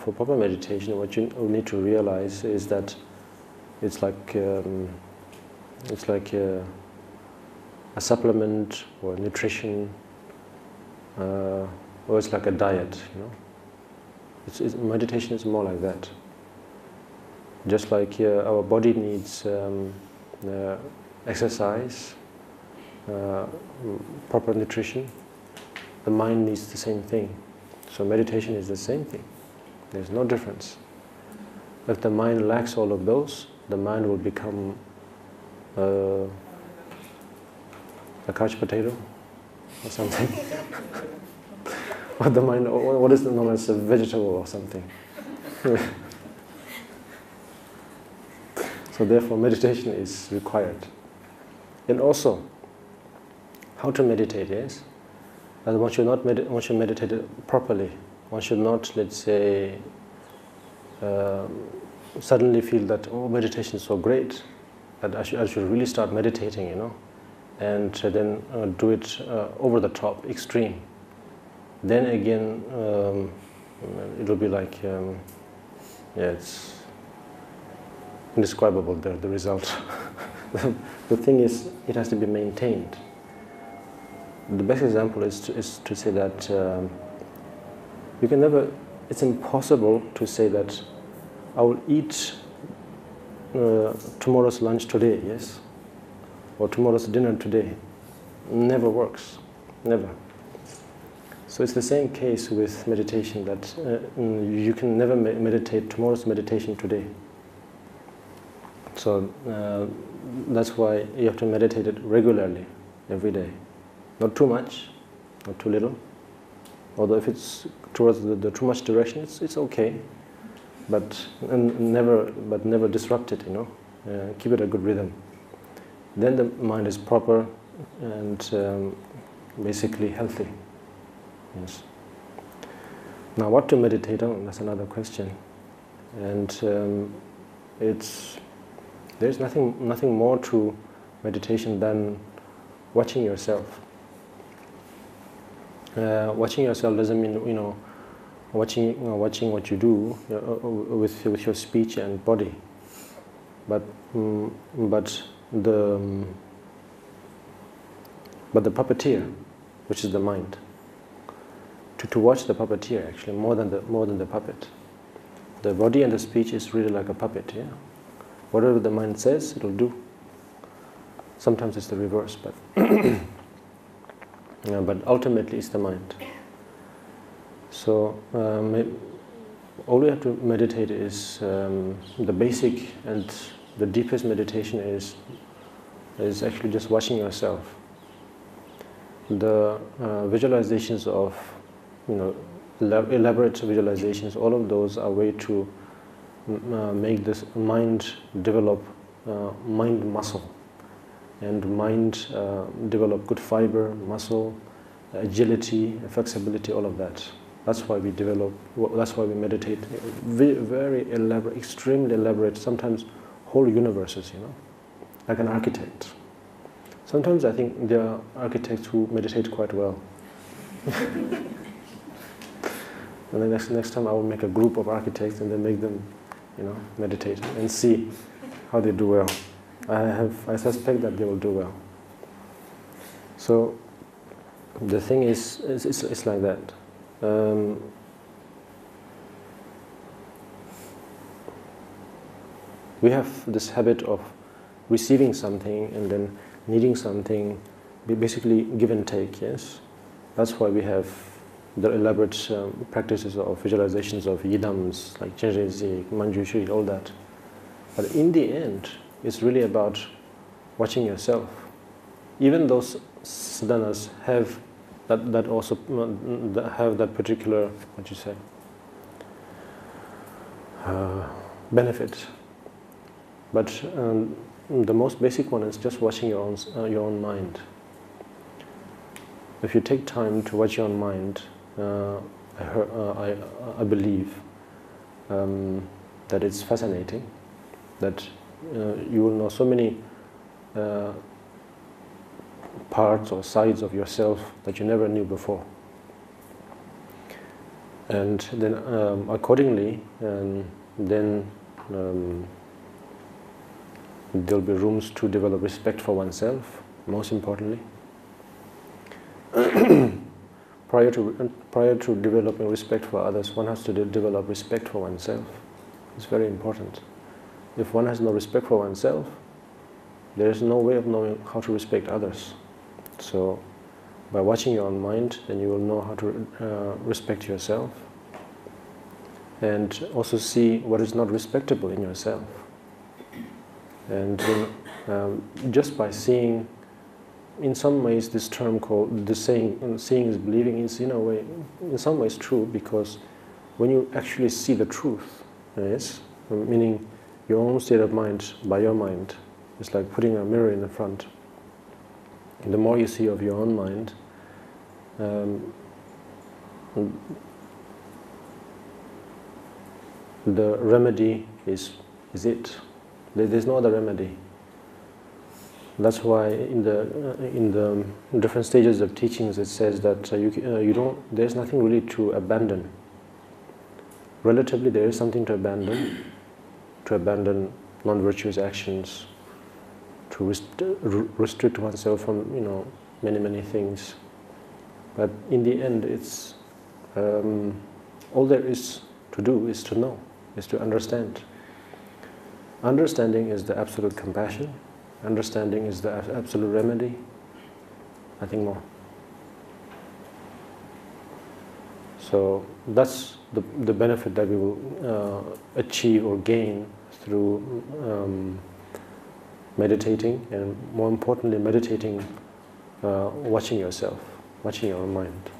for proper meditation, what you need to realize is that it's like a supplement or nutrition, or it's like a diet. Meditation is more like that. Just like our body needs exercise, proper nutrition, the mind needs the same thing. So meditation is the same thing. There's no difference. If the mind lacks all of those, the mind will become a couch potato or something. Or the mind, what is known as a vegetable or something. So therefore meditation is required. And also, how to meditate, yes? And one should meditate properly. One should not, let's say, suddenly feel that, oh, meditation is so great, that I should really start meditating, and then do it over the top, extreme. Then again, it'll be like, it's indescribable, the result. The thing is, it has to be maintained. The best example is to say that you can never, it's impossible to say that I will eat tomorrow's lunch today, yes? Or tomorrow's dinner today. Never works, never. So it's the same case with meditation, that you can never meditate tomorrow's meditation today. So that's why you have to meditate it regularly, every day. Not too much, not too little. Although if it's towards the too much direction, it's okay. But never disrupt it, keep it a good rhythm. Then the mind is proper and basically healthy. Yes. Now, what to meditate on? That's another question. And there's nothing more to meditation than watching yourself. Watching yourself doesn't mean watching what you do with your speech and body, but the puppeteer, which is the mind. To watch the puppeteer, actually, more than the puppet. The body and the speech is really like a puppet. Yeah, whatever the mind says, it'll do. Sometimes it's the reverse, but but ultimately it's the mind. So all we have to meditate is the basic and the deepest meditation is actually just watching yourself. The visualizations of elaborate visualizations, all of those are a way to make this mind develop mind muscle, and mind develop good fiber, muscle, agility, flexibility, all of that. That's why we meditate. Very elaborate, extremely elaborate, sometimes whole universes, like an architect. Sometimes I think there are architects who meditate quite well. And the next time I will make a group of architects and then make them, meditate and see how they do well. I suspect that they will do well. So the thing is, it's like that. We have this habit of receiving something and then needing something, basically give and take, yes? That's why we have the elaborate practices of visualizations of yidams, like Chenrezig, Manjushri, all that. But in the end, it's really about watching yourself. Even those sadhanas have that also have that particular, benefit. But the most basic one is just watching your own mind. If you take time to watch your own mind, I believe that it's fascinating, that you will know so many parts or sides of yourself that you never knew before. And then accordingly, then there'll be rooms to develop respect for oneself, most importantly. Prior to developing respect for others, one has to develop respect for oneself. It's very important. If one has no respect for oneself, there is no way of knowing how to respect others. So, by watching your own mind, then you will know how to respect yourself, and also see what is not respectable in yourself. And just by seeing, in some ways, this term called the saying, seeing is believing, is in a way, in some ways true, because when you actually see the truth, yes, meaning your own state of mind by your mind, it's like putting a mirror in the front. And the more you see of your own mind, the remedy is it. There's no other remedy. That's why in the different stages of teachings it says that there's nothing really to abandon. Relatively, there is something to abandon non-virtuous actions, to restrict oneself from many things. But in the end, it's all there is to do is to know, is to understand. Understanding is the absolute compassion. Understanding is the absolute remedy. Nothing more. So that's the benefit that we will achieve or gain through meditating, and more importantly, meditating, watching yourself, watching your own mind.